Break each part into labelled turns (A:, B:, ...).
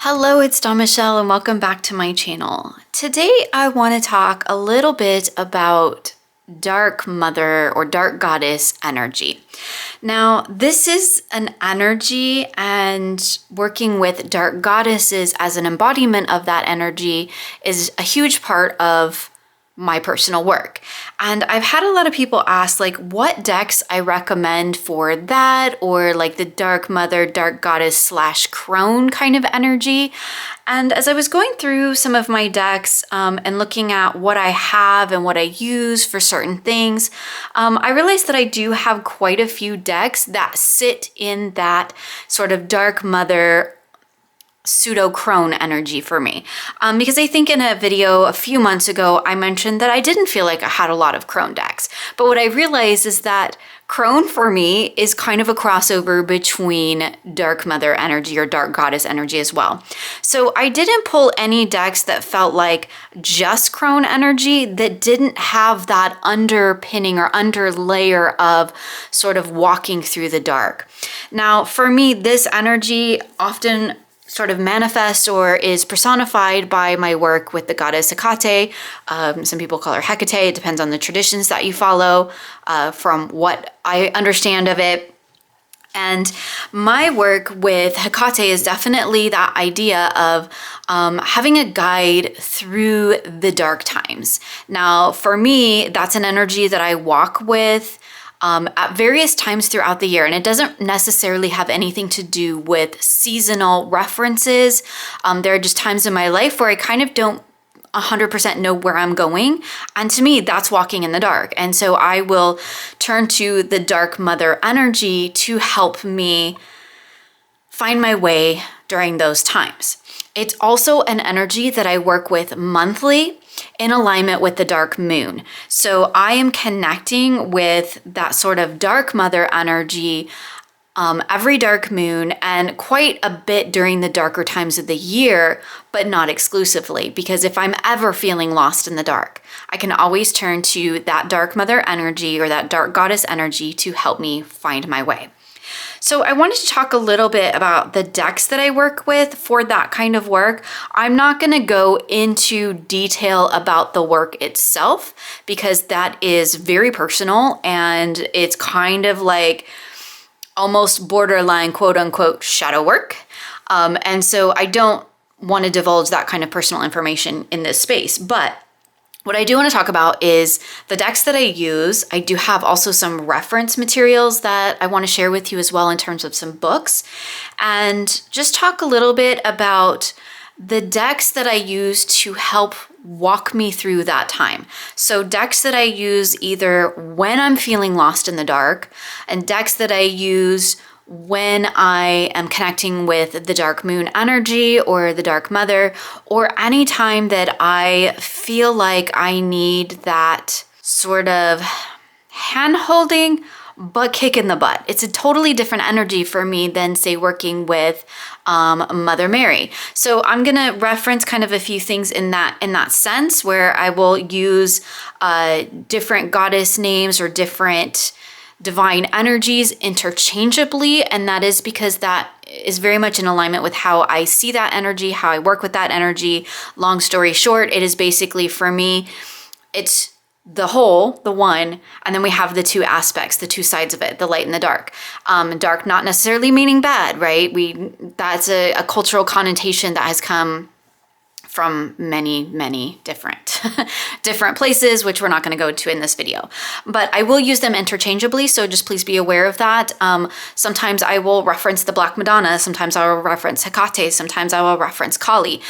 A: Hello, it's Dawn Michelle and welcome back to my channel. Today I want to talk a little bit about dark mother or dark goddess energy. Now, this is an energy, and working with dark goddesses as an embodiment of that energy is a huge part of my personal work. And I've had a lot of people ask like what decks I recommend for that, or like the dark mother, dark goddess / crone kind of energy. And as I was going through some of my decks and looking at what I have and what I use for certain things, I realized that I do have quite a few decks that sit in that sort of dark mother pseudo crone energy for me. Because I think in a video a few months ago, I mentioned that I didn't feel like I had a lot of crone decks. But what I realized is that crone for me is kind of a crossover between dark mother energy or dark goddess energy as well. So I didn't pull any decks that felt like just crone energy that didn't have that underpinning or underlayer of sort of walking through the dark. Now, for me, this energy often sort of manifests or is personified by my work with the goddess Hecate. Some people call her Hecate. It depends on the traditions that you follow, from what I understand of it. And my work with Hecate is definitely that idea of having a guide through the dark times. Now, for me, that's an energy that I walk with at various times throughout the year. And it doesn't necessarily have anything to do with seasonal references. There are just times in my life where I kind of don't 100% know where I'm going. And to me, that's walking in the dark. And so I will turn to the dark mother energy to help me find my way during those times. It's also an energy that I work with monthly in alignment with the dark moon. So I am connecting with that sort of dark mother energy every dark moon and quite a bit during the darker times of the year, but not exclusively, because if I'm ever feeling lost in the dark, I can always turn to that dark mother energy or that dark goddess energy to help me find my way. So I wanted to talk a little bit about the decks that I work with for that kind of work. I'm not going to go into detail about the work itself because that is very personal and it's kind of like almost borderline quote unquote shadow work. And so I don't want to divulge that kind of personal information in this space, but what I do want to talk about is the decks that I use. I do have also some reference materials that I want to share with you as well in terms of some books, and just talk a little bit about the decks that I use to help walk me through that time. So decks that I use either when I'm feeling lost in the dark, and decks that I use when I am connecting with the dark moon energy or the dark mother, or any time that I feel like I need that sort of hand holding but kick in the butt. It's a totally different energy for me than say working with Mother Mary. So I'm gonna reference kind of a few things in that sense where I will use different goddess names or different divine energies interchangeably, and that is because that is very much in alignment with how I see that energy, how I work with that energy. Long story short, it is basically for me, it's the whole, the one, and then we have the two aspects, the two sides of it, the light and the dark. Dark not necessarily meaning bad, right? That's a cultural connotation that has come from many different places, which we're not going to go to in this video. But I will use them interchangeably, so just please be aware of that. Sometimes I will reference the Black Madonna, sometimes I will reference Hecate, sometimes I will reference Kali.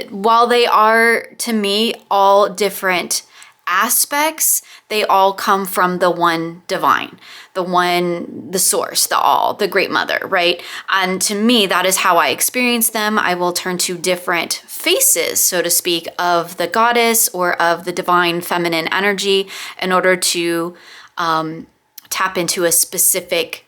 A: While they are, to me, all different aspects, they all come from the one divine, the one, the source, the all, the great mother, right? And to me, that is how I experience them. I will turn to different faces, so to speak, of the goddess or of the divine feminine energy in order to tap into a specific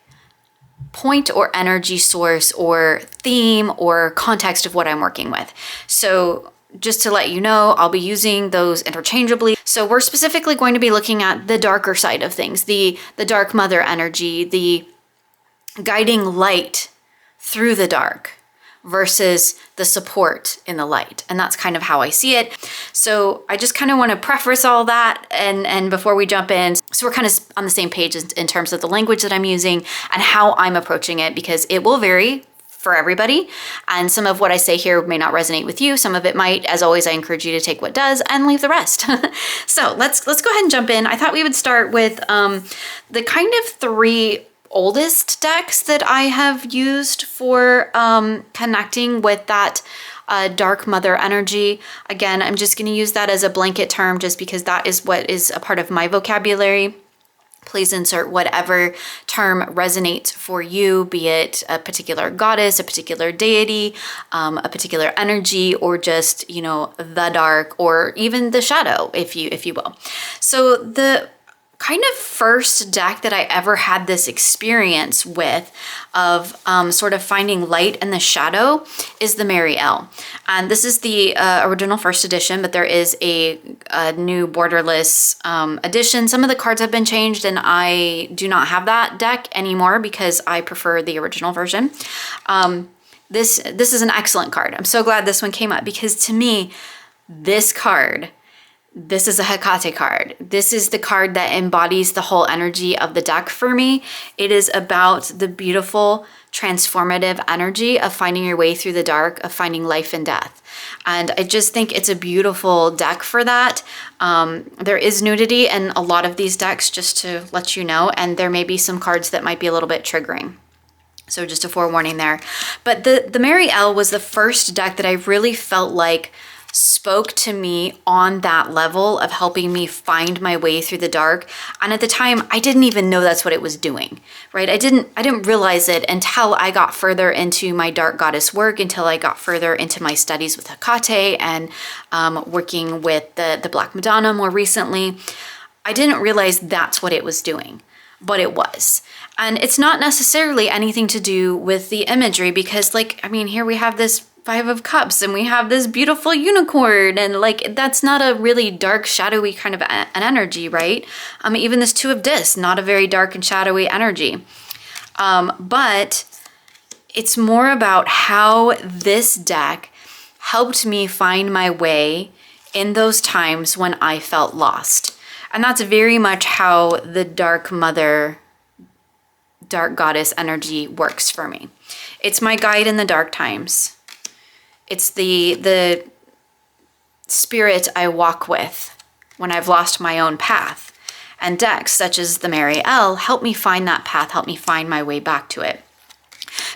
A: point or energy source or theme or context of what I'm working with. So just to let you know, I'll be using those interchangeably. So we're specifically going to be looking at the darker side of things, the dark mother energy, the guiding light through the dark, versus the support in the light. And that's kind of how I see it. So I just kind of want to preface all that and before we jump in, so we're kind of on the same page in terms of the language that I'm using and how I'm approaching it, because it will vary for everybody. And some of what I say here may not resonate with you. Some of it might. As always, I encourage you to take what does and leave the rest. So let's go ahead and jump in. I thought we would start with the kind of 3 oldest decks that I have used for connecting with that dark mother energy. Again, I'm just going to use that as a blanket term just because that is what is a part of my vocabulary. Please insert whatever term resonates for you, be it a particular goddess, a particular deity, a particular energy, or just, you know, the dark, or even the shadow, if you will. So the kind of first deck that I ever had this experience with of sort of finding light in the shadow is the Marielle. And this is the original first edition, but there is a new borderless edition. Some of the cards have been changed and I do not have that deck anymore because I prefer the original version. This is an excellent card. I'm so glad this one came up because to me, this is a Hecate card. This is the card that embodies the whole energy of the deck for me. It is about the beautiful, transformative energy of finding your way through the dark, of finding life and death. And I just think it's a beautiful deck for that. There is nudity in a lot of these decks, just to let you know, and there may be some cards that might be a little bit triggering. So just a forewarning there. But the Marielle was the first deck that I really felt like spoke to me on that level of helping me find my way through the dark. And at the time, I didn't even know that's what it was doing, right? I didn't realize it until I got further into my dark goddess work, until I got further into my studies with Hecate and working with the Black Madonna more recently. I didn't realize that's what it was doing, but it was. And it's not necessarily anything to do with the imagery because, like, I mean, here we have this 5 of Cups and we have this beautiful unicorn, and like that's not a really dark, shadowy kind of an energy, right? Even this 2 of Discs, not a very dark and shadowy energy. But it's more about how this deck helped me find my way in those times when I felt lost. And that's very much how the dark mother, dark goddess energy works for me. It's my guide in the dark times. It's the spirit I walk with when I've lost my own path. And decks such as the Marielle help me find that path, help me find my way back to it.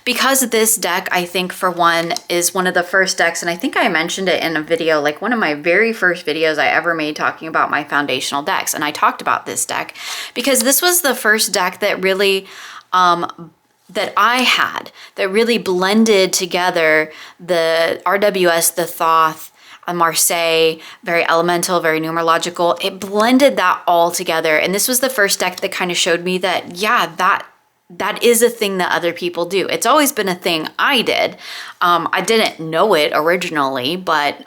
A: Because this deck, I think, for one, is one of the first decks, and I think I mentioned it in a video, like one of my very first videos I ever made talking about my foundational decks. And I talked about this deck because this was the first deck that really that I had that really blended together the RWS, the Thoth, Marseille, very elemental, very numerological. It blended that all together. And this was the first deck that kind of showed me that, yeah, that is a thing that other people do. It's always been a thing I did. I didn't know it originally, but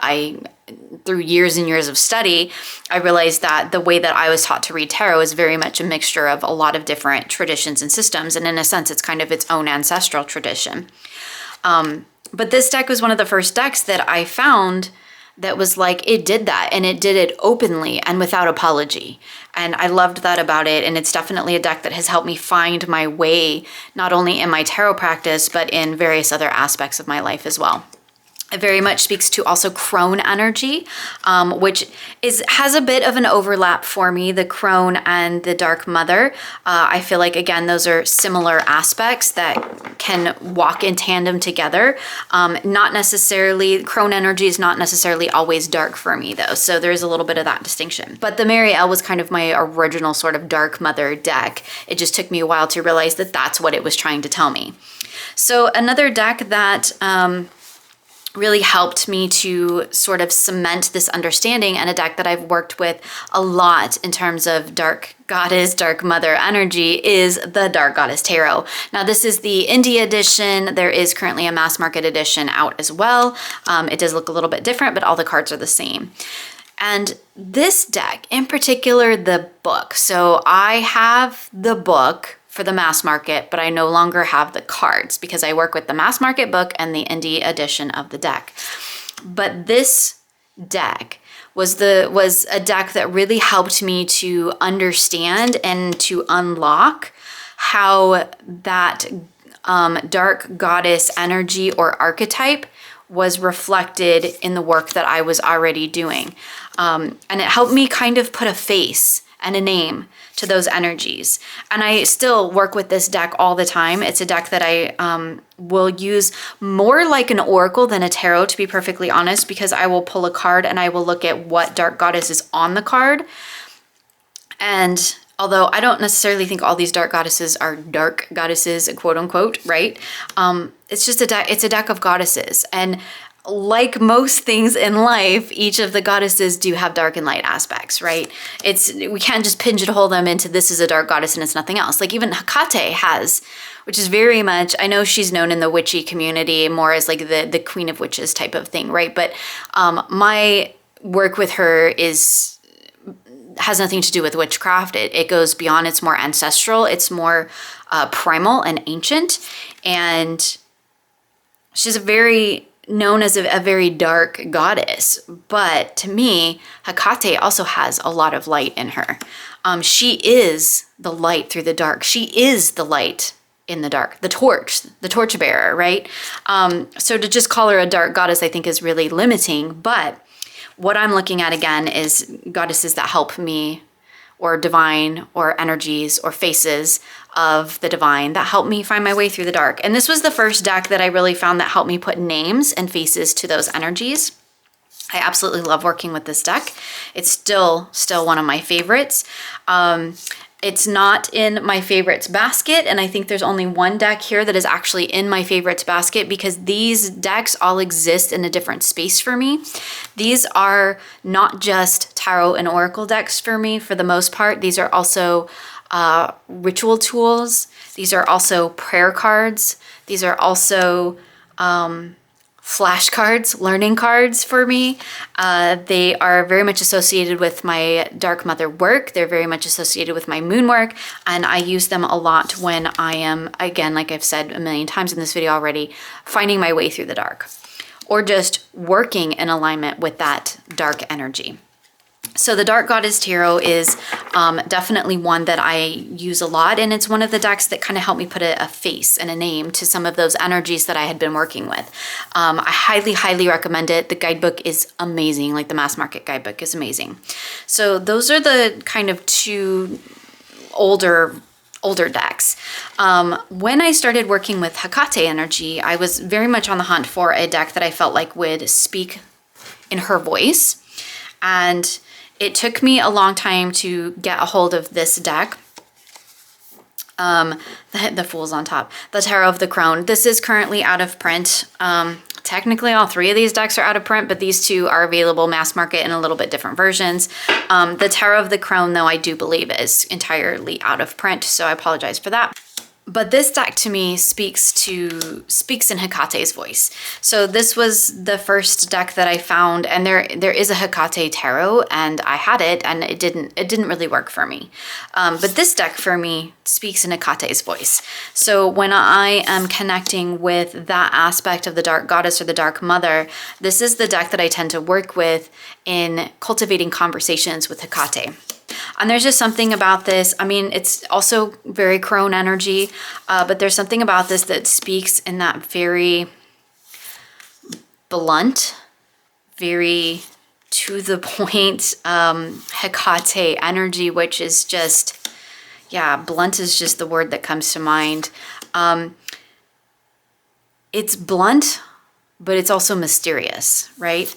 A: through years and years of study, I realized that the way that I was taught to read tarot is very much a mixture of a lot of different traditions and systems. And in a sense, it's kind of its own ancestral tradition. But this deck was one of the first decks that I found that was like, it did that, and it did it openly and without apology. And I loved that about it. And it's definitely a deck that has helped me find my way, not only in my tarot practice, but in various other aspects of my life as well. It very much speaks to also Crone energy, which has a bit of an overlap for me, the Crone and the Dark Mother. I feel like, again, those are similar aspects that can walk in tandem together. Not necessarily, Crone energy is not necessarily always dark for me, though, so there's a little bit of that distinction. But the Marielle was kind of my original sort of Dark Mother deck. It just took me a while to realize that that's what it was trying to tell me. So another deck that really helped me to sort of cement this understanding, and a deck that I've worked with a lot in terms of dark goddess, dark mother energy, is the Dark Goddess Tarot. Now this is the indie edition. There is currently a mass market edition out as well. It does look a little bit different, but all the cards are the same. And this deck, in particular, the book. So I have the book for the mass market, but I no longer have the cards because I work with the mass market book and the indie edition of the deck. But this deck was a deck that really helped me to understand and to unlock how that dark goddess energy or archetype was reflected in the work that I was already doing. And it helped me kind of put a face and a name to those energies. And I still work with this deck all the time. It's a deck that I will use more like an oracle than a tarot, to be perfectly honest, because I will pull a card and I will look at what dark goddess is on the card. And although I don't necessarily think all these dark goddesses are dark goddesses, quote unquote, right? It's just it's a deck of goddesses. And like most things in life, each of the goddesses do have dark and light aspects, right? We can't just pigeonhole them into this is a dark goddess and it's nothing else. Like even Hecate has, which is very much, I know she's known in the witchy community more as like the queen of witches type of thing, right? But my work with her has nothing to do with witchcraft. It goes beyond. It's more ancestral. It's more primal and ancient. And she's known as a very dark goddess. But to me, Hecate also has a lot of light in her. She is the light through the dark. She is the light in the dark, the torch bearer, right? So to just call her a dark goddess, I think is really limiting. But what I'm looking at again is goddesses that help me, or divine, or energies, or faces of the divine that help me find my way through the dark. And this was the first deck that I really found that helped me put names and faces to those energies. I absolutely love working with this deck. It's still one of my favorites. It's not in my favorites basket, and I think there's only one deck here that is actually in my favorites basket because these decks all exist in a different space for me. These are not just tarot and oracle decks for me for the most part. These are also ritual tools. These are also prayer cards. These are also flashcards, learning cards for me. They are very much associated with my Dark Mother work. They're very much associated with my moon work, and I use them a lot when I am, again, like I've said a million times in this video already, finding my way through the dark, or just working in alignment with that dark energy. So the Dark Goddess Tarot is definitely one that I use a lot, and it's one of the decks that kind of helped me put a face and a name to some of those energies that I had been working with. I highly, highly recommend it. The guidebook is amazing, like the mass market guidebook is amazing. So those are the kind of two older decks. When I started working with Hecate energy, I was very much on the hunt for a deck that I felt like would speak in her voice, and it took me a long time to get a hold of this deck. The Fool's on top. The Tarot of the Crone. This is currently out of print. Technically, all three of these decks are out of print, but these two are available mass market in a little bit different versions. The Tarot of the Crone, though, I do believe is entirely out of print, so I apologize for that. But this deck to me speaks in Hecate's voice. So this was the first deck that I found, and there is a Hecate tarot, and I had it, and it didn't really work for me. But this deck for me speaks in Hecate's voice. So when I am connecting with that aspect of the Dark Goddess or the Dark Mother, this is the deck that I tend to work with in cultivating conversations with Hecate. And there's just something about this. I mean, it's also very Crone energy, but there's something about this that speaks in that very blunt, very to the point Hecate energy, which is just, yeah, blunt is just the word that comes to mind. It's blunt, but it's also mysterious, right?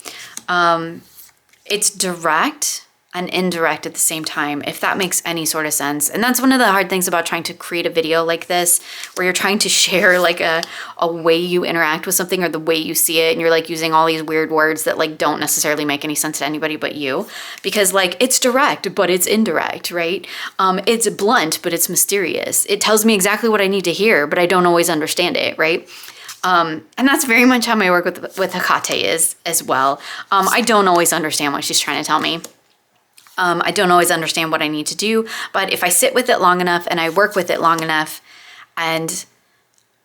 A: It's direct and indirect at the same time, if that makes any sort of sense. And that's one of the hard things about trying to create a video like this, where you're trying to share like a way you interact with something or the way you see it, and you're like using all these weird words that like don't necessarily make any sense to anybody but you. Because like it's direct, but it's indirect, right? It's blunt, but it's mysterious. It tells me exactly what I need to hear, but I don't always understand it, right? And that's very much how my work with Hecate is as well. I don't always understand what she's trying to tell me. I don't always understand what I need to do, but if I sit with it long enough and I work with it long enough and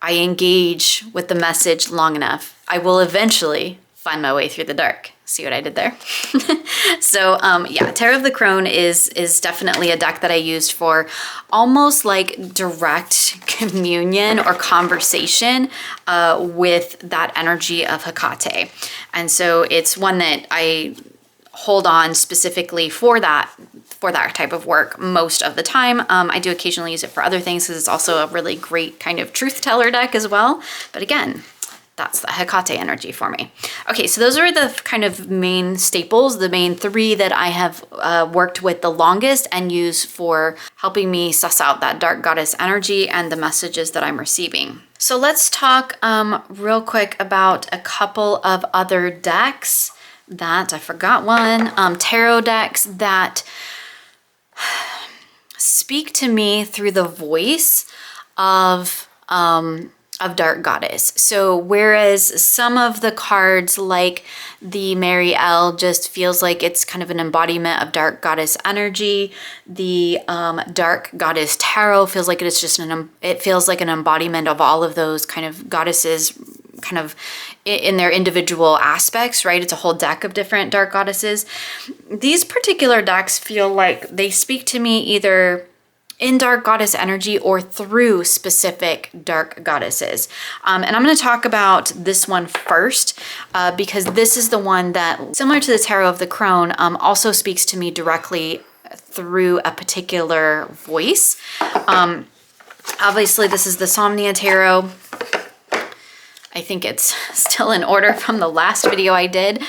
A: I engage with the message long enough, I will eventually find my way through the dark. See what I did there? So yeah, Tarot of the Crone is definitely a deck that I used for almost like direct communion or conversation with that energy of Hecate. And so it's one that I hold on specifically for that type of work most of the time. I do occasionally use it for other things because it's also a really great kind of truth teller deck as well. But again, that's the Hecate energy for me. Okay, so those are the kind of main staples, the main three that I have worked with the longest and use for helping me suss out that dark goddess energy and the messages that I'm receiving. So let's talk real quick about a couple of other decks that, I forgot one, tarot decks that speak to me through the voice of dark goddess. So whereas some of the cards like the Marielle just feels like it's kind of an embodiment of dark goddess energy, the dark goddess tarot feels like it's just it feels like an embodiment of all of those kind of goddesses kind of in their individual aspects, right? It's a whole deck of different dark goddesses. These particular decks feel like they speak to me either in dark goddess energy or through specific dark goddesses. And I'm going to talk about this one first because this is the one that, similar to the Tarot of the Crone, also speaks to me directly through a particular voice. Obviously, this is the Somnia Tarot. I think it's still in order from the last video I did.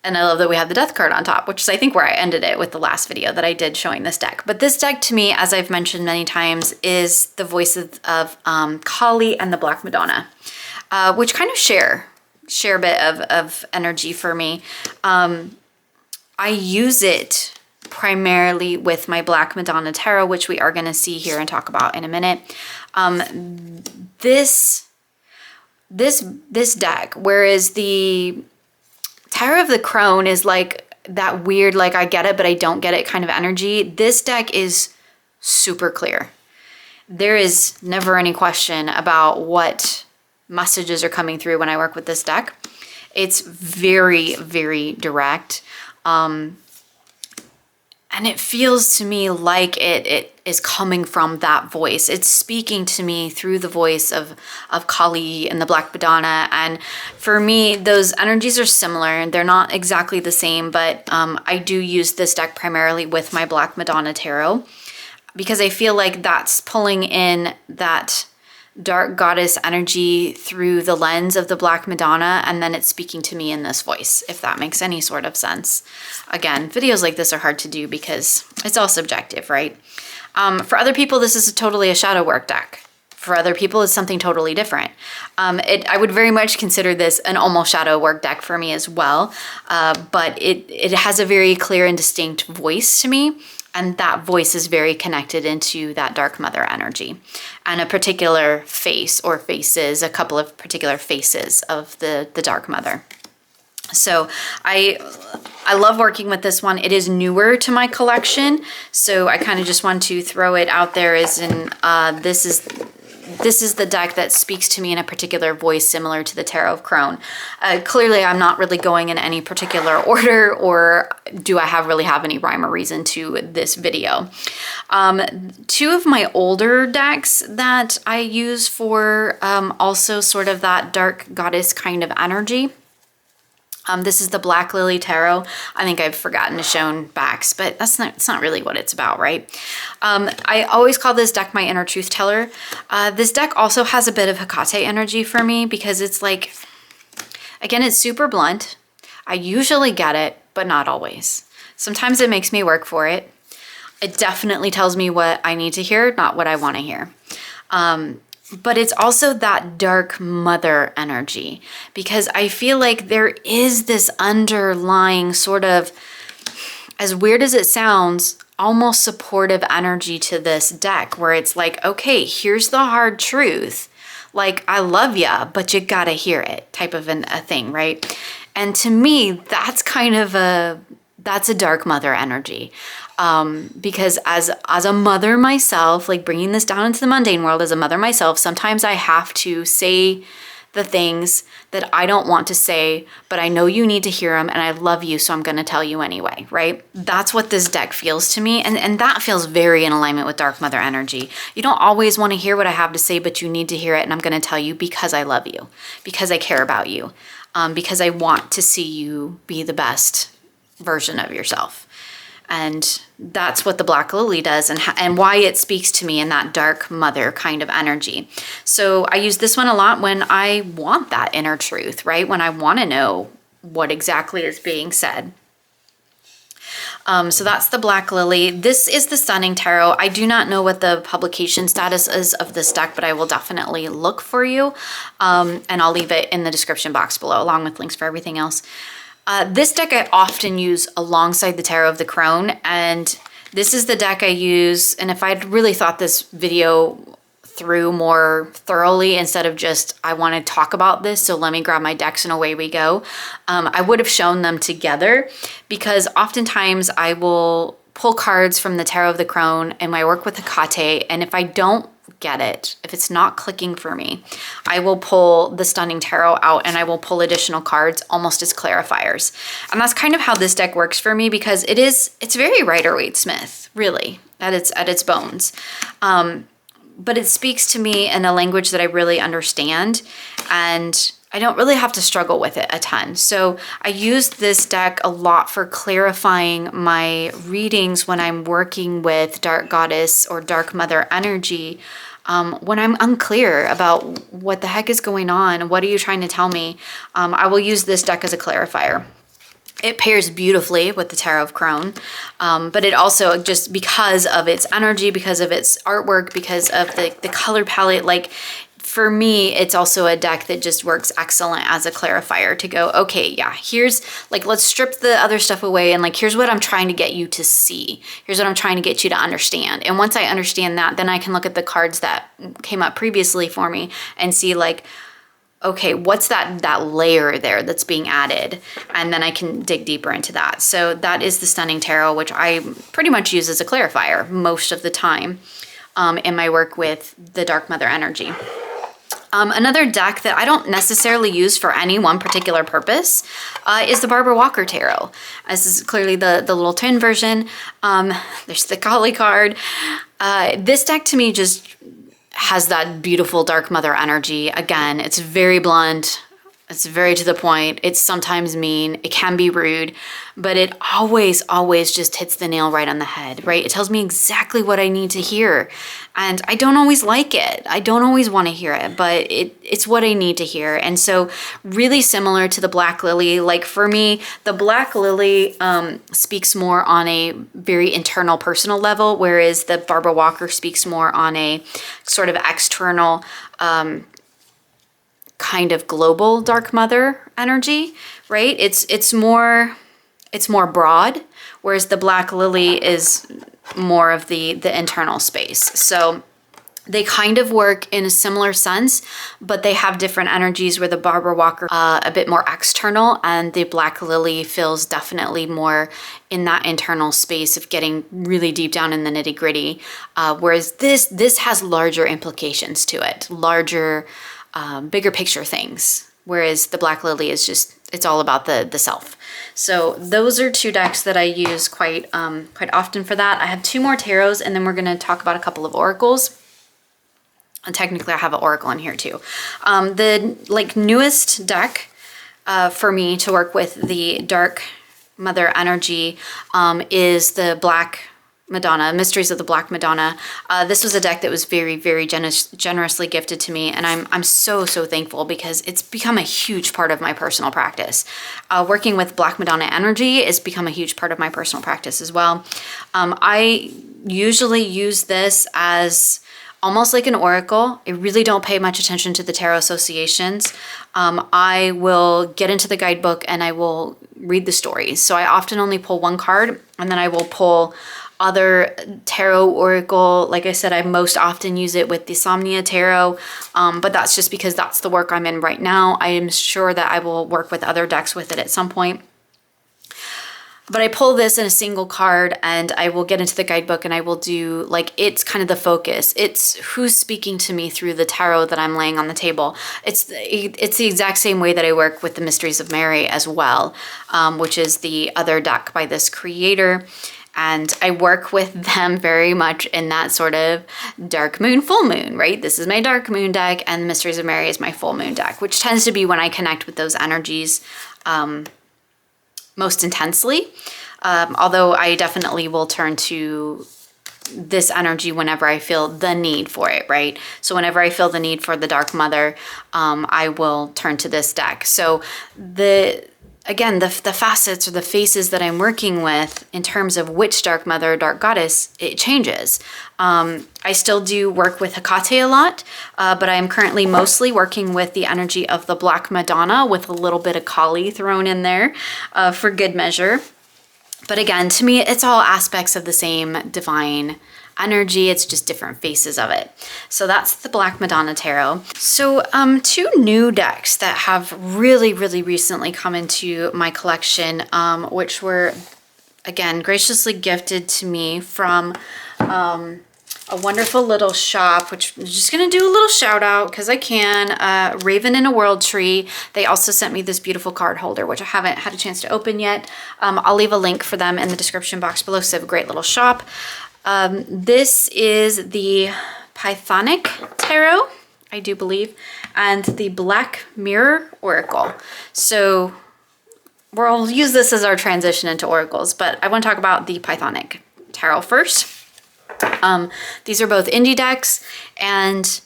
A: And I love that we have the death card on top, which is I think where I ended it with the last video that I did showing this deck. But this deck to me, as I've mentioned many times, is the voice of Kali and the Black Madonna, which kind of share a bit of energy for me. I use it primarily with my Black Madonna Tarot, which we are going to see here and talk about in a minute. This deck, whereas the Tarot of the Crone is like that weird, like I get it, but I don't get it kind of energy. This deck is super clear. There is never any question about what messages are coming through when I work with this deck. It's very, very direct. And it feels to me like it is coming from that voice. It's speaking to me through the voice of Kali and the Black Madonna. And for me, those energies are similar. They're not exactly the same, but I do use this deck primarily with my Black Madonna Tarot because I feel like that's pulling in that dark goddess energy through the lens of the Black Madonna, and then it's speaking to me in this voice, if that makes any sort of sense. Again, videos like this are hard to do because it's all subjective, right? For other people, this is totally a shadow work deck. For other people, it's something totally different. I would very much consider this an almost shadow work deck for me as well, but it has a very clear and distinct voice to me. And that voice is very connected into that dark mother energy and a particular face or faces, a couple of particular faces of the dark mother. So I love working with this one. It is newer to my collection, so I kind of just want to throw it out there as in this is the deck that speaks to me in a particular voice similar to the Tarot of Crone. Clearly, I'm not really going in any particular order, or do I really have any rhyme or reason to this video. Two of my older decks that I use for also sort of that dark goddess kind of energy. This is the Black Lily Tarot. I think I've forgotten to show backs, but it's not really what it's about, right? I always call this deck my inner truth teller. This deck also has a bit of Hecate energy for me because it's like, again, it's super blunt. I usually get it, but not always. Sometimes it makes me work for it. It definitely tells me what I need to hear, not what I want to hear. But it's also that dark mother energy because I feel like there is this underlying sort of, as weird as it sounds, almost supportive energy to this deck where it's like, okay, here's the hard truth. Like, I love ya, but you gotta hear it type of a thing, right? And to me, that's kind of That's a dark mother energy. Because as a mother myself, like bringing this down into the mundane world as a mother myself, sometimes I have to say the things that I don't want to say, but I know you need to hear them and I love you, so I'm going to tell you anyway, right? That's what this deck feels to me, and that feels very in alignment with dark mother energy. You don't always want to hear what I have to say, but you need to hear it, and I'm going to tell you because I love you, because I care about you, because I want to see you be the best version of yourself. And that's what the Black Lily does, and why it speaks to me in that dark mother kind of energy. So I use this one a lot when I want that inner truth, right? When I want to know what exactly is being said. So that's the Black Lily. This is the Stunning Tarot. I do not know what the publication status is of this deck, but I will definitely look for you. And I'll leave it in the description box below, along with links for everything else. This deck I often use alongside the Tarot of the Crone, and this is the deck I use, and if I'd really thought this video through more thoroughly instead of just, I want to talk about this, so let me grab my decks and away we go, I would have shown them together, because oftentimes I will pull cards from the Tarot of the Crone in my work with Hecate, and if I don't get it, if it's not clicking for me, I will pull the Stunning Tarot out and I will pull additional cards almost as clarifiers. And that's kind of how this deck works for me, because it's very Rider-Waite-Smith, really, at its bones. But it speaks to me in a language that I really understand, and I don't really have to struggle with it a ton. So I use this deck a lot for clarifying my readings when I'm working with Dark Goddess or Dark Mother energy. When I'm unclear about what the heck is going on, what are you trying to tell me, I will use this deck as a clarifier. It pairs beautifully with the Tarot of Crone, but it also, just because of its energy, because of its artwork, because of the color palette, like, for me, it's also a deck that just works excellent as a clarifier to go, okay, yeah, here's, like, let's strip the other stuff away, and like, here's what I'm trying to get you to see. Here's what I'm trying to get you to understand. And once I understand that, then I can look at the cards that came up previously for me and see, like, okay, what's that layer there that's being added? And then I can dig deeper into that. So that is the Stunning Tarot, which I pretty much use as a clarifier most of the time in my work with the Dark Mother energy. Another deck that I don't necessarily use for any one particular purpose is the Barbara Walker Tarot. This is clearly the little twin version. There's the Kali card. This deck to me just has that beautiful Dark Mother energy. Again, it's very blunt. It's very to the point. It's sometimes mean. It can be rude, but it always, always just hits the nail right on the head, right? It tells me exactly what I need to hear. And I don't always like it. I don't always want to hear it, but it's what I need to hear. And so really similar to the Black Lily, like for me, the Black Lily speaks more on a very internal personal level, whereas the Barbara Walker speaks more on a sort of external kind of global Dark Mother energy, right? It's more broad, whereas the Black Lily is more of the internal space. So they kind of work in a similar sense, but they have different energies, where the Barbara Walker a bit more external, and the Black Lily feels definitely more in that internal space of getting really deep down in the nitty gritty. Whereas this has larger implications to it, larger bigger picture things, whereas the Black Lily is just, it's all about the self. So those are two decks that I use quite often for that. I have two more tarots, and then we're going to talk about a couple of oracles. And technically I have an oracle in here too. The newest deck for me to work with the Dark Mother energy is the Black Madonna, Mysteries of the Black Madonna. This was a deck that was very, very generously gifted to me, and I'm so thankful, because it's become a huge part of my personal practice. Working with Black Madonna energy has become a huge part of my personal practice as well. I usually use this as almost like an oracle. I really don't pay much attention to the tarot associations. I will get into the guidebook and I will read the stories. So I often only pull one card, and then I will pull other tarot oracle. Like I said, I most often use it with the Somnia tarot, but that's just because that's the work I'm in right now. I am sure that I will work with other decks with it at some point. But I pull this in a single card and I will get into the guidebook and I will do like, it's kind of the focus. It's who's speaking to me through the tarot that I'm laying on the table. It's the exact same way that I work with the Mysteries of Mary as well, which is the other deck by this creator. And I work with them very much in that sort of dark moon, full moon, right? This is my dark moon deck and the Mysteries of Mary is my full moon deck, which tends to be when I connect with those energies most intensely. Although I definitely will turn to this energy whenever I feel the need for it, right? So whenever I feel the need for the Dark Mother, I will turn to this deck. So the facets or the faces that I'm working with in terms of which Dark Mother or Dark Goddess, it changes. I still do work with Hecate a lot, but I am currently mostly working with the energy of the Black Madonna with a little bit of Kali thrown in there for good measure. But again, to me, it's all aspects of the same divine energy. It's just different faces of it. So that's the Black Madonna Tarot. So two new decks that have really, really recently come into my collection, which were, again, graciously gifted to me from a wonderful little shop, which I'm just going to do a little shout out because I can. Raven in a World Tree. They also sent me this beautiful card holder, which I haven't had a chance to open yet. I'll leave a link for them in the description box below. So they have a great little shop. This is the Pythonic Tarot, I do believe, and the Black Mirror Oracle. So we'll use this as our transition into oracles, but I want to talk about the Pythonic Tarot first. These are both indie decks, and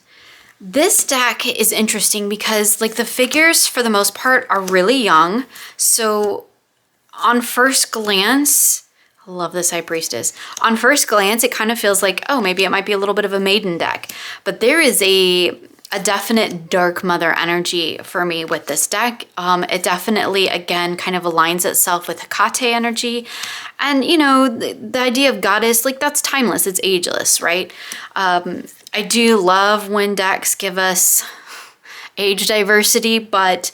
A: this deck is interesting because like the figures for the most part are really young. So on first glance, I love this High Priestess. On first glance, it kind of feels like, oh, maybe it might be a little bit of a maiden deck, but there is a definite Dark Mother energy for me with this deck. It definitely, again, kind of aligns itself with Hecate energy. And, you know, the idea of goddess, like that's timeless, it's ageless, right? I do love when decks give us age diversity, but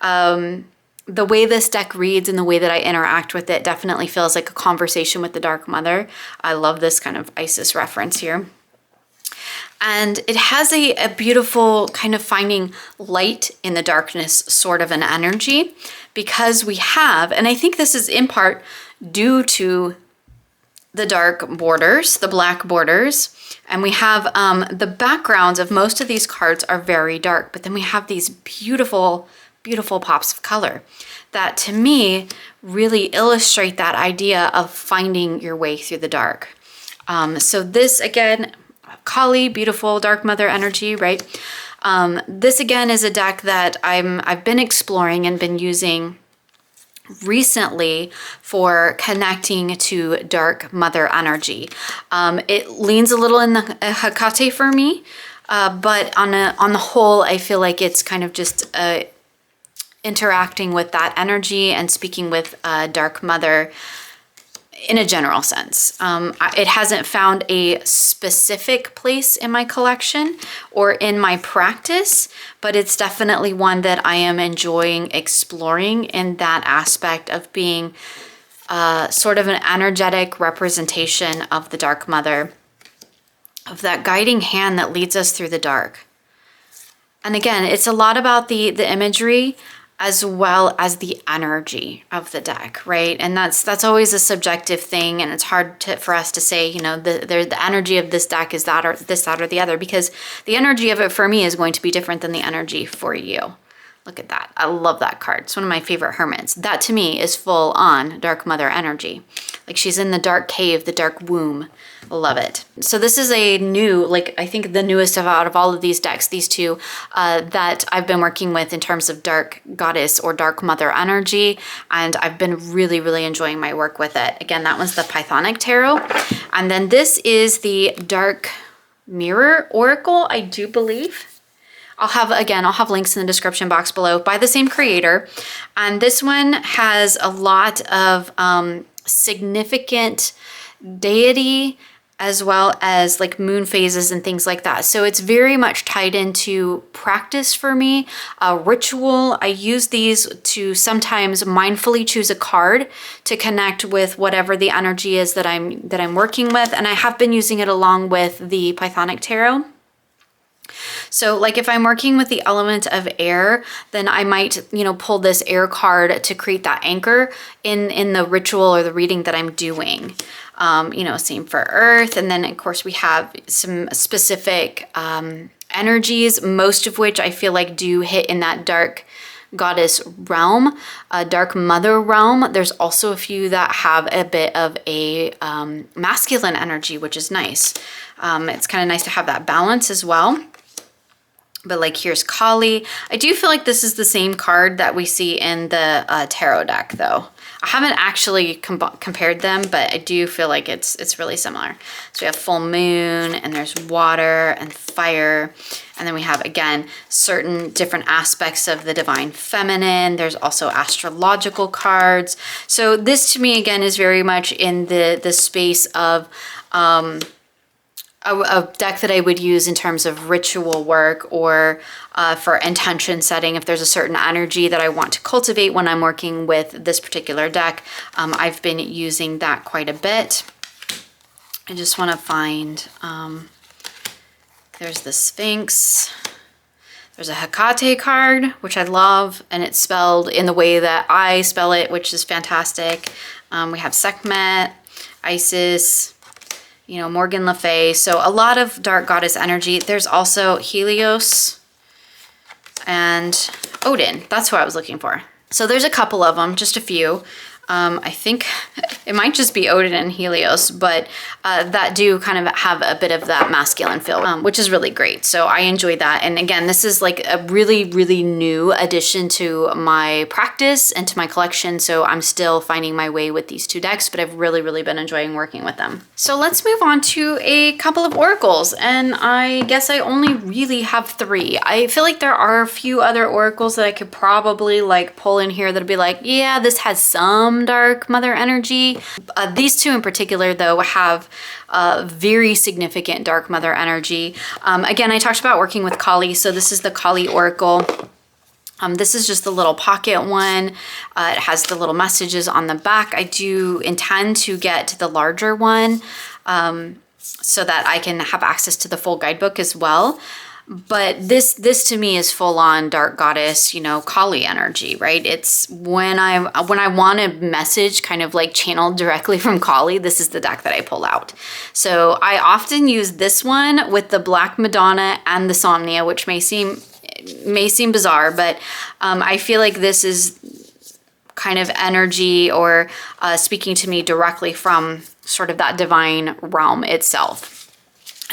A: the way this deck reads and the way that I interact with it definitely feels like a conversation with the Dark Mother. I love this kind of Isis reference here. And it has a beautiful kind of finding light in the darkness sort of an energy, because we have, and I think this is in part due to the dark borders, the black borders, and we have the backgrounds of most of these cards are very dark, but then we have these beautiful, beautiful pops of color that to me really illustrate that idea of finding your way through the dark. So this again, Kali, beautiful Dark Mother energy, right? This again is a deck that I've been exploring and been using recently for connecting to Dark Mother energy. It leans a little in the Hecate for me, but on the whole, I feel like it's kind of just interacting with that energy and speaking with Dark Mother in a general sense. It hasn't found a specific place in my collection or in my practice, but it's definitely one that I am enjoying exploring in that aspect of being sort of an energetic representation of the Dark Mother, of that guiding hand that leads us through the dark. And again, it's a lot about the imagery as well as the energy of the deck, right? And that's always a subjective thing, and it's hard for us to say, you know, the energy of this deck is that or this, that, or the other, because the energy of it for me is going to be different than the energy for you. Look at that. I love that card. It's one of my favorite hermits. That to me is full on Dark Mother energy. Like she's in the dark cave, the dark womb. Love it. So this is a new, like I think the newest out of all of these decks, these two that I've been working with in terms of Dark Goddess or Dark Mother energy. And I've been really, really enjoying my work with it. Again, that one's the Pythonic Tarot. And then this is the Dark Mirror Oracle, I do believe. I'll have links in the description box below by the same creator. And this one has a lot of significant deity as well as like moon phases and things like that. So it's very much tied into practice for me, ritual. I use these to sometimes mindfully choose a card to connect with whatever the energy is that I'm working with. And I have been using it along with the Pythonic tarot. So like if I'm working with the element of air, then I might, pull this air card to create that anchor in the ritual or the reading that I'm doing. Same for earth. And then of course we have some specific energies, most of which I feel like do hit in that dark goddess realm, dark mother realm. There's also a few that have a bit of a masculine energy, which is nice. It's kind of nice to have that balance as well. But like here's Kali. I do feel like this is the same card that we see in the tarot deck though. I haven't actually compared them, but I do feel like it's really similar. So we have full moon, and there's water and fire. And then we have, again, certain different aspects of the divine feminine. There's also astrological cards. So this to me, again, is very much in the space of a deck that I would use in terms of ritual work or for intention setting. If there's a certain energy that I want to cultivate when I'm working with this particular deck, I've been using that quite a bit. I just want to find, there's the Sphinx. There's a Hecate card, which I love, and it's spelled in the way that I spell it, which is fantastic. We have Sekhmet, Isis, Morgan Le Fay. So a lot of dark goddess energy. There's also Helios and Odin. That's who I was looking for. So there's a couple of them, just a few. I think it might just be Odin and Helios, but that do kind of have a bit of that masculine feel, which is really great. So I enjoy that. And again, this is like a really, really new addition to my practice and to my collection. So I'm still finding my way with these two decks, but I've really, really been enjoying working with them. So let's move on to a couple of oracles. And I guess I only really have 3. I feel like there are a few other oracles that I could probably like pull in here that'd be like, yeah, this has some dark mother energy. These two in particular though have very significant dark mother energy. Again, I talked about working with Kali, so this is the Kali oracle. This is just the little pocket one. It has the little messages on the back. I do intend to get the larger one so that I can have access to the full guidebook as well. But this to me is full on dark goddess, Kali energy, right? It's when I want a message kind of like channeled directly from Kali, this is the deck that I pull out. So I often use this one with the Black Madonna and the Somnia, which may seem bizarre, but I feel like this is kind of energy or speaking to me directly from sort of that divine realm itself.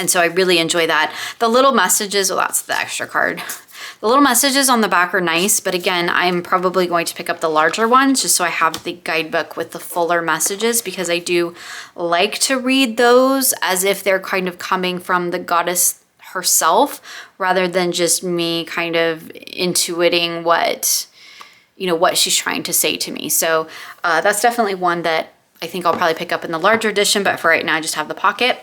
A: And so I really enjoy that. The little messages, well, that's the extra card. The little messages on the back are nice, but again, I'm probably going to pick up the larger ones just so I have the guidebook with the fuller messages, because I do like to read those as if they're kind of coming from the goddess herself, rather than just me kind of intuiting what she's trying to say to me. So that's definitely one that I think I'll probably pick up in the larger edition, but for right now, I just have the pocket.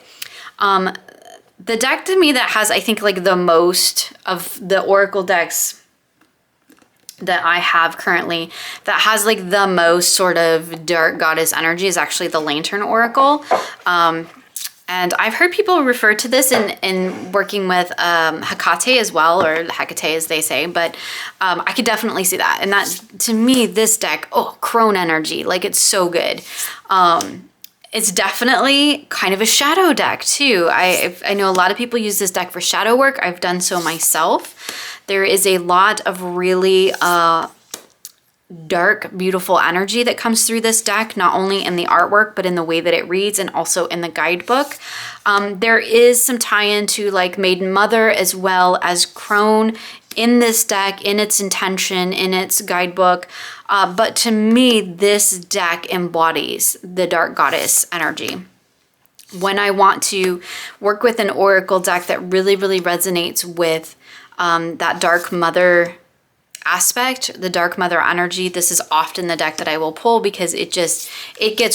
A: The deck to me that has, I think, like the most of the oracle decks that I have currently that has like the most sort of dark goddess energy is actually the Lantern Oracle. And I've heard people refer to this in working with Hecate as well, or Hecate as they say, but I could definitely see that. And that, to me, this deck, Crone energy, like it's so good. It's definitely kind of a shadow deck too. I know a lot of people use this deck for shadow work. I've done so myself. There is a lot of really dark, beautiful energy that comes through this deck, not only in the artwork, but in the way that it reads and also in the guidebook. There is some tie-in to like Maiden Mother as well as Crone in this deck, in its intention, in its guidebook. But to me, this deck embodies the dark goddess energy. When I want to work with an oracle deck that really, really resonates with that dark mother aspect, the dark mother energy, this is often the deck that I will pull because it gets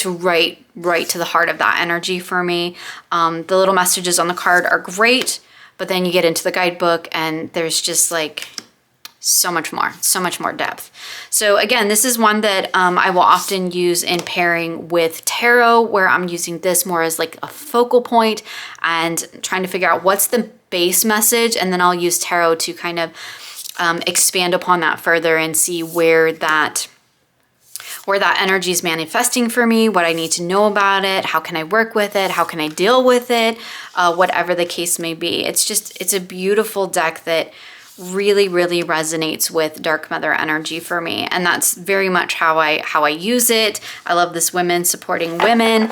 A: right to the heart of that energy for me. The little messages on the card are great, but then you get into the guidebook and there's just like so much more depth. So again, this is one that I will often use in pairing with tarot, where I'm using this more as like a focal point and trying to figure out what's the base message, and then I'll use tarot to kind of expand upon that further and see where that energy is manifesting for me, what I need to know about it, how can I work with it, how can I deal with it, whatever the case may be. It's a beautiful deck that really resonates with dark mother energy for me, and that's very much how I use it. I love this women supporting women.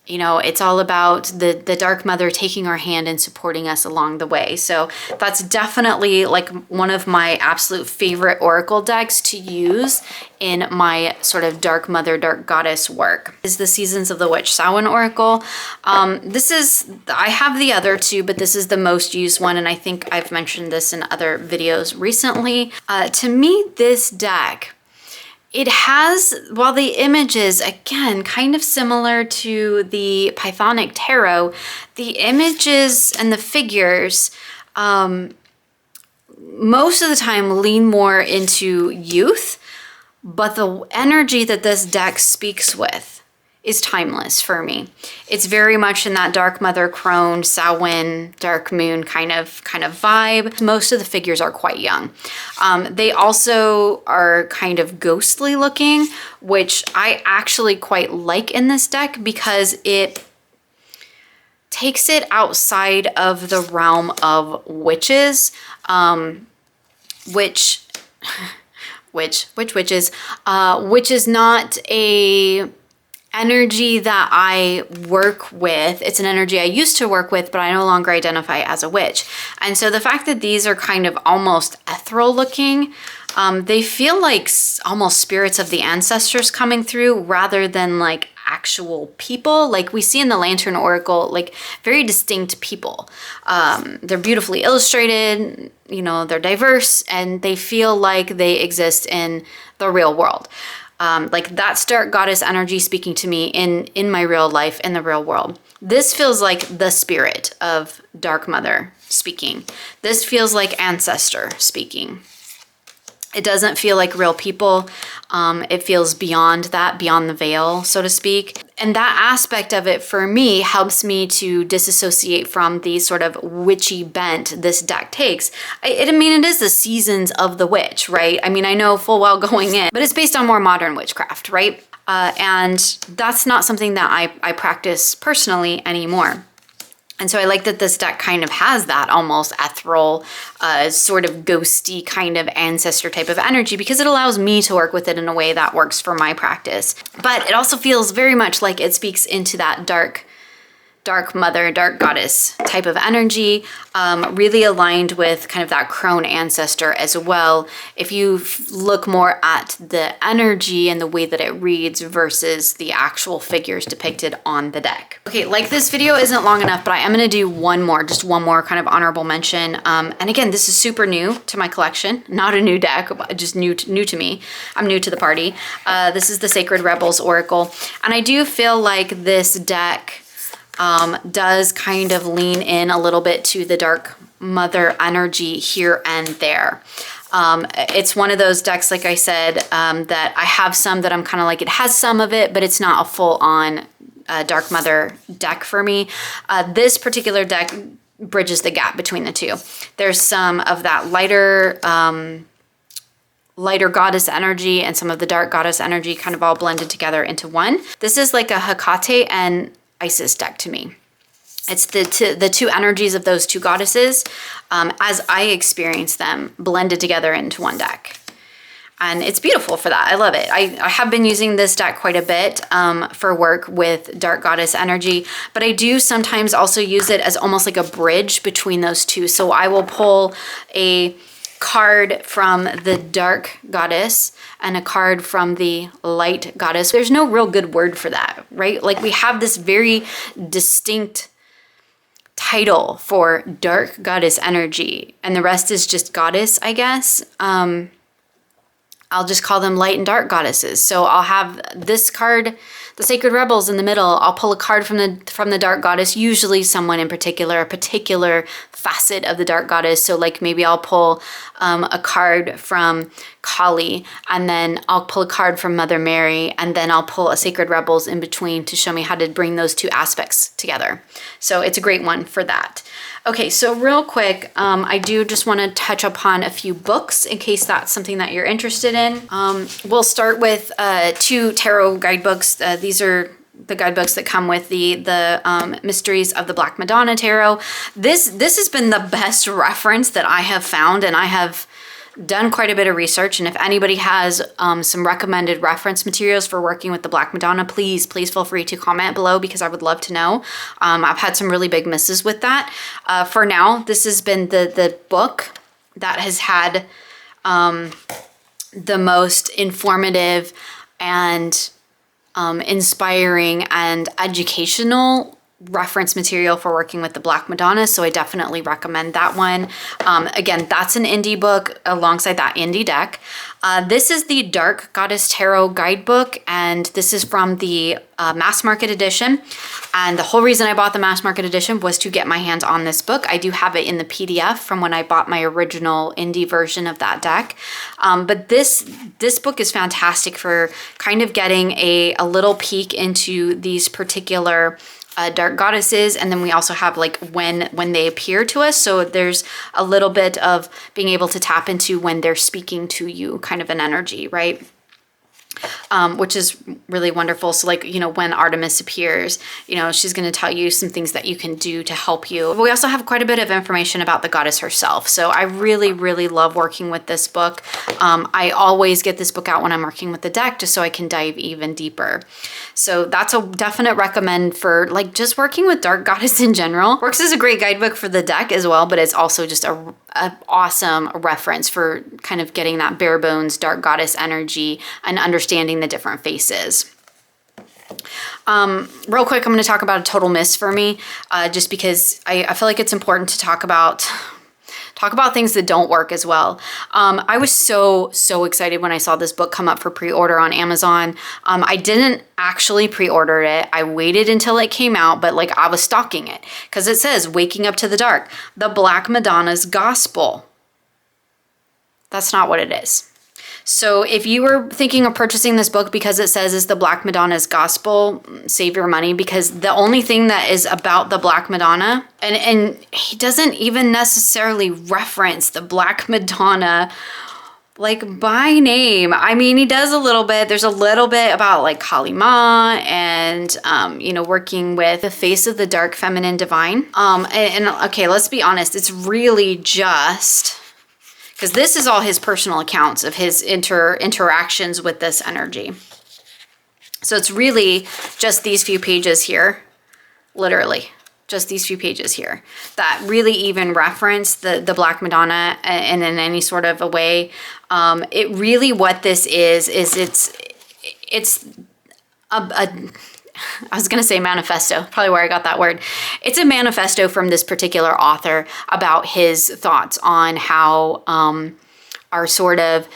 A: You know, it's all about the dark mother taking our hand and supporting us along the way. So that's definitely like one of my absolute favorite oracle decks to use in my sort of dark mother, dark goddess work. Is the Seasons of the Witch Samhain Oracle. I have the other two, but this is the most used one, and I think I've mentioned this in other videos recently. To me, this deck, it has, while the images, again, kind of similar to the Pythonic tarot, the images and the figures most of the time lean more into youth, but the energy that this deck speaks with is timeless for me. It's very much in that dark mother, crone, Samhain, dark moon kind of vibe. Most of the figures are quite young. They also are kind of ghostly looking, which I actually quite like in this deck because it takes it outside of the realm of witches, which is not a energy that I work with. It's an energy I used to work with, but I no longer identify as a witch. And so the fact that these are kind of almost ethereal looking, they feel like almost spirits of the ancestors coming through rather than like actual people. Like we see in the Lantern Oracle, like very distinct people. They're beautifully illustrated, you know, they're diverse, and they feel like they exist in the real world. Like that's dark goddess energy speaking to me in my real life, in the real world. This feels like the spirit of dark mother speaking. This feels like ancestor speaking. It doesn't feel like real people. It feels beyond that, beyond the veil, so to speak. And that aspect of it for me helps me to disassociate from the sort of witchy bent this deck takes. I mean, it is the Seasons of the Witch, right? I mean, I know full well going in, but it's based on more modern witchcraft, right? And that's not something that I practice personally anymore. And so I like that this deck kind of has that almost ethereal, sort of ghosty kind of ancestor type of energy, because it allows me to work with it in a way that works for my practice. But it also feels very much like it speaks into that dark mother, dark goddess type of energy, really aligned with kind of that crone ancestor as well. If you look more at the energy and the way that it reads versus the actual figures depicted on the deck. Okay, like this video isn't long enough, but I am gonna do just one more kind of honorable mention. And again, this is super new to my collection, not a new deck, just new to me. I'm new to the party. This is the Sacred Rebels Oracle. And I do feel like this deck does kind of lean in a little bit to the dark mother energy here and there. It's one of those decks, like I said, that I have some that I'm kind of like, it has some of it, but it's not a full-on dark mother deck for me. This particular deck bridges the gap between the two. There's some of that lighter goddess energy and some of the dark goddess energy kind of all blended together into one. This is like a Hecate and Isis deck to me. It's the two energies of those two goddesses, as I experience them, blended together into one deck. And it's beautiful for that. I love it. I have been using this deck quite a bit for work with dark goddess energy, but I do sometimes also use it as almost like a bridge between those two. So I will pull a card from the dark goddess and a card from the light goddess. There's no real good word for that, right? Like we have this very distinct title for dark goddess energy, and the rest is just goddess, I guess. I'll just call them light and dark goddesses. So I'll have this card, the Sacred Rebels, in the middle. I'll pull a card from the dark goddess, usually someone in particular, a particular facet of the dark goddess. So like maybe I'll pull a card from Kali, and then I'll pull a card from Mother Mary, and then I'll pull a Sacred Rebels in between to show me how to bring those two aspects together. So it's a great one for that. Okay, so real quick, I do just want to touch upon a few books in case that's something that you're interested in. We'll start with 2 tarot guidebooks. These are the guidebooks that come with the Mysteries of the Black Madonna Tarot. This has been the best reference that I have found, and I have done quite a bit of research, and if anybody has some recommended reference materials for working with the Black Madonna, please feel free to comment below, because I would love to know. I've had some really big misses with that. For now, this has been the book that has had the most informative and inspiring and educational reference material for working with the Black Madonna, so I definitely recommend that one. Again, that's an indie book alongside that indie deck. This is the Dark Goddess Tarot Guidebook, and this is from the mass market edition. And the whole reason I bought the mass market edition was to get my hands on this book. I do have it in the PDF from when I bought my original indie version of that deck. But this book is fantastic for kind of getting a little peek into these particular dark goddesses, and then we also have like when they appear to us, so there's a little bit of being able to tap into when they're speaking to you, kind of an energy, right? Which is really wonderful. So like, you know, when Artemis appears, you know, she's going to tell you some things that you can do to help you. But we also have quite a bit of information about the goddess herself. So I really, really love working with this book. I always get this book out when I'm working with the deck, just so I can dive even deeper. So that's a definite recommend for like just working with dark goddess in general. Works as a great guidebook for the deck as well, but it's also just a awesome reference for kind of getting that bare bones dark goddess energy and understanding the different faces. Real quick, I'm going to talk about a total miss for me, just because I feel like it's important to talk about things that don't work as well. I was so excited when I saw this book come up for pre-order on Amazon. I didn't actually pre-order it. I waited until it came out, but like I was stalking it because it says Waking Up to the Dark, the Black Madonna's Gospel. That's not what it is. So if you were thinking of purchasing this book because it says it's the Black Madonna's Gospel, save your money, because the only thing that is about the Black Madonna, and he doesn't even necessarily reference the Black Madonna like by name. I mean, he does a little bit. There's a little bit about like Kali Ma and, you know, working with the face of the dark feminine divine. And okay, let's be honest. It's really just... because this is all his personal accounts of his interactions with this energy. So it's really just these few pages here, literally, just these few pages here that really even reference the Black Madonna and in any sort of a way. It really, what this is it's I was going to say manifesto, probably where I got that word. It's a manifesto from this particular author about his thoughts on how our sort of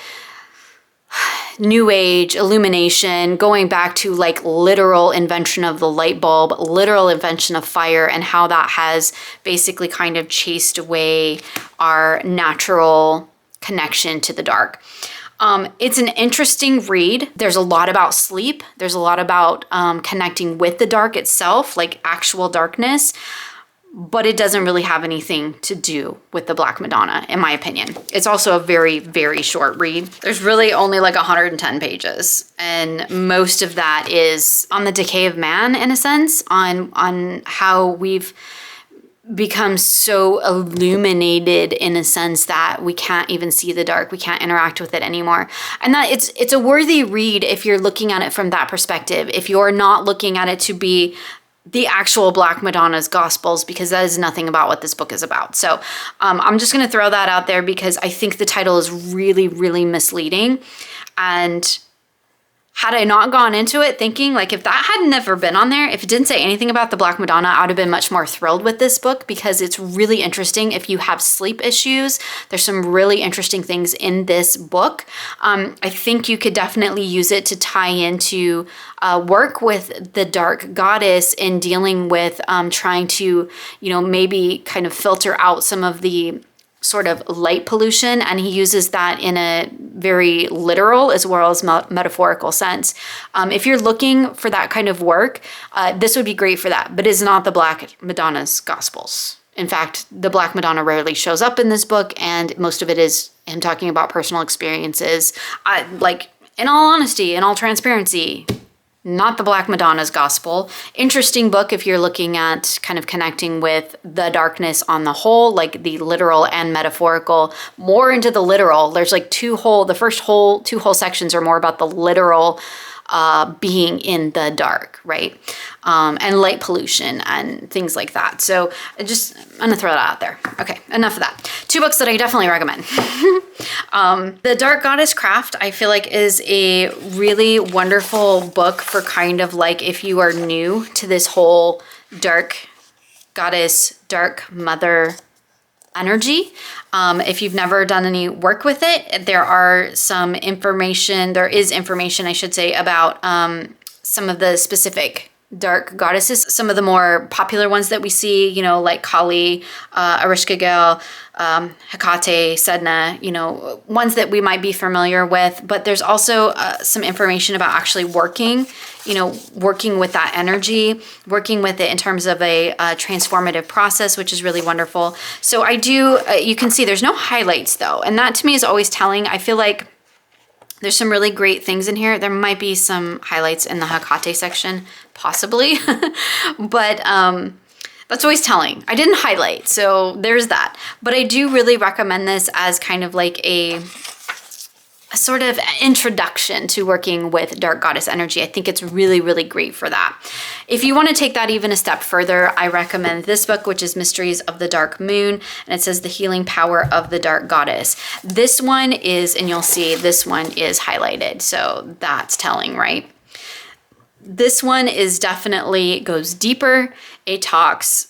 A: new age illumination, going back to like literal invention of the light bulb, literal invention of fire, and how that has basically kind of chased away our natural connection to the dark. It's an interesting read. There's a lot about sleep. There's a lot about connecting with the dark itself, like actual darkness, but it doesn't really have anything to do with the Black Madonna, in my opinion. It's also a very, very short read. There's really only like 110 pages, and most of that is on the decay of man, in a sense, on how we've become so illuminated in a sense that we can't even see the dark. We can't interact with it anymore. And that it's a worthy read if you're looking at it from that perspective. If you're not looking at it to be the actual Black Madonna's Gospels, because that is nothing about what this book is about. So I'm just going to throw that out there because I think the title is really, really misleading. And had I not gone into it thinking, like, if that had never been on there, if it didn't say anything about the Black Madonna, I would have been much more thrilled with this book because it's really interesting if you have sleep issues. There's some really interesting things in this book. I think you could definitely use it to tie into work with the dark goddess in dealing with trying to, maybe kind of filter out some of the sort of light pollution, and he uses that in a very literal as well as metaphorical sense. If you're looking for that kind of work, this would be great for that, but it's not the Black Madonna's Gospels. In fact, the Black Madonna rarely shows up in this book, and most of it is him talking about personal experiences. In all honesty, in all transparency, not the Black Madonna's Gospel. Interesting book if you're looking at kind of connecting with the darkness on the whole, like the literal and metaphorical. More into the literal. There's like the first two whole sections are more about the literal being in the dark, right? And light pollution and things like that. So I'm gonna throw that out there. Okay, enough of that. 2 books that I definitely recommend. The Dark Goddess Craft, I feel like, is a really wonderful book for kind of like if you are new to this whole dark goddess, dark mother energy. If you've never done any work with it, there is information, I should say, about some of the specific dark goddesses, some of the more popular ones that we see, like Kali, Ereshkigal, Hecate, Sedna, ones that we might be familiar with. But there's also some information about actually working with that energy, working with it in terms of a transformative process, which is really wonderful. So you can see there's no highlights though. And that to me is always telling. I feel like there's some really great things in here. There might be some highlights in the Hecate section, possibly, but that's always telling. I didn't highlight, so there's that. But I do really recommend this as kind of like a sort of introduction to working with dark goddess energy. I think it's really, really great for that. If you want to take that even a step further, I recommend this book, which is Mysteries of the Dark Moon, and it says The Healing Power of the Dark Goddess. This one is, and you'll see this one is highlighted, so that's telling, right? This one goes deeper. It talks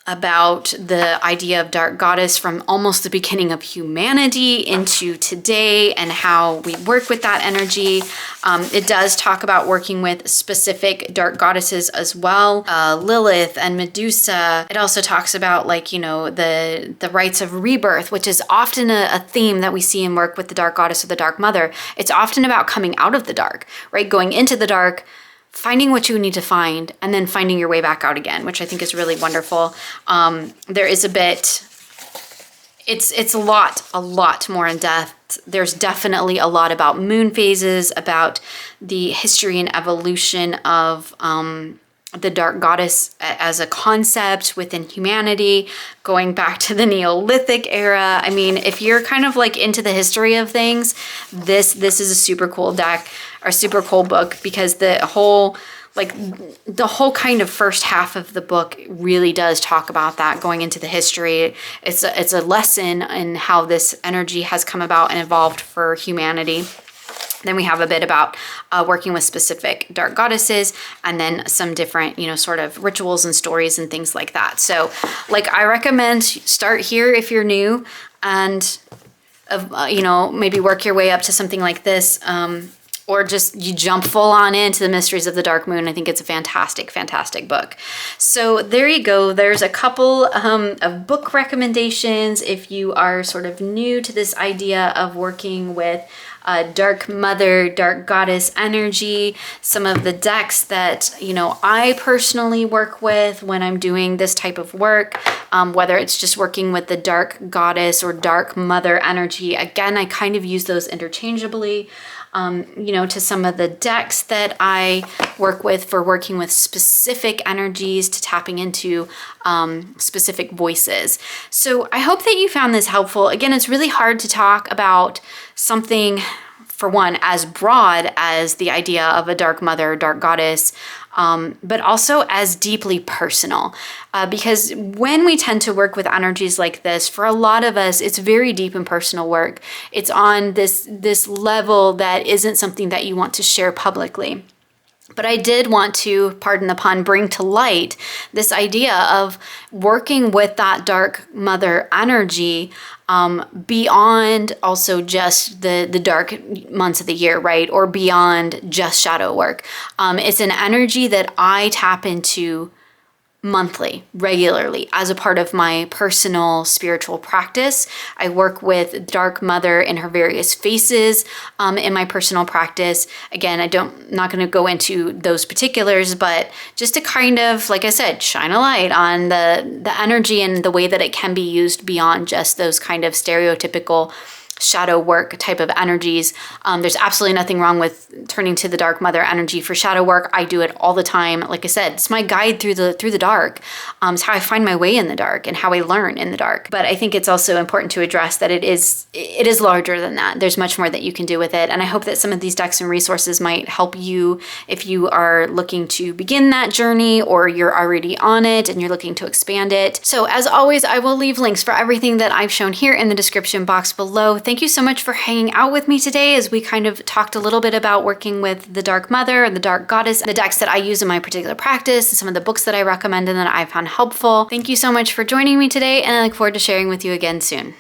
A: about the idea of dark goddess from almost the beginning of humanity into today and how we work with that energy. It does talk about working with specific dark goddesses as well, Lilith and Medusa. It also talks about the rites of rebirth, which is often a theme that we see in work with the dark goddess or the dark mother. It's often about coming out of the dark, right? Going into the dark, finding what you need to find, and then finding your way back out again, which I think is really wonderful. There is a bit, it's a lot more in depth. There's definitely a lot about moon phases, about the history and evolution of the dark goddess as a concept within humanity, going back to the Neolithic era. I mean, if you're kind of like into the history of things, this is a super cool deck or super cool book, because the whole kind of first half of the book really does talk about that, going into the history. It's a lesson in how this energy has come about and evolved for humanity. Then we have a bit about working with specific dark goddesses, and then some different, sort of rituals and stories and things like that. So I recommend start here if you're new, and, maybe work your way up to something like this, or just you jump full on into the Mysteries of the Dark Moon. I think it's a fantastic, fantastic book. So there you go. There's a couple of book recommendations if you are sort of new to this idea of working with dark mother, dark goddess energy. Some of the decks that, I personally work with when I'm doing this type of work, whether it's just working with the dark goddess or dark mother energy. Again, I kind of use those interchangeably. To some of the decks that I work with for working with specific energies, to tapping into specific voices. So I hope that you found this helpful. Again, it's really hard to talk about something for one, as broad as the idea of a dark mother, dark goddess, but also as deeply personal. Because when we tend to work with energies like this, for a lot of us, it's very deep and personal work. It's on this level that isn't something that you want to share publicly. But I did want to, pardon the pun, bring to light this idea of working with that dark mother energy beyond also just the dark months of the year, right? Or beyond just shadow work. It's an energy that I tap into monthly, regularly, as a part of my personal spiritual practice. I work with Dark Mother in her various faces in my personal practice. Again, not going to go into those particulars, but just to kind of, like I said, shine a light on the energy and the way that it can be used beyond just those kind of stereotypical shadow work type of energies. There's absolutely nothing wrong with turning to the Dark Mother energy for shadow work. I do it all the time. Like I said, it's my guide through the dark. It's how I find my way in the dark and how I learn in the dark. But I think it's also important to address that it is larger than that. There's much more that you can do with it. And I hope that some of these decks and resources might help you if you are looking to begin that journey, or you're already on it and you're looking to expand it. So as always, I will leave links for everything that I've shown here in the description box below. Thank you so much for hanging out with me today as we kind of talked a little bit about working with the Dark Mother and the Dark Goddess, the decks that I use in my particular practice, and some of the books that I recommend and that I found helpful. Thank you so much for joining me today, and I look forward to sharing with you again soon.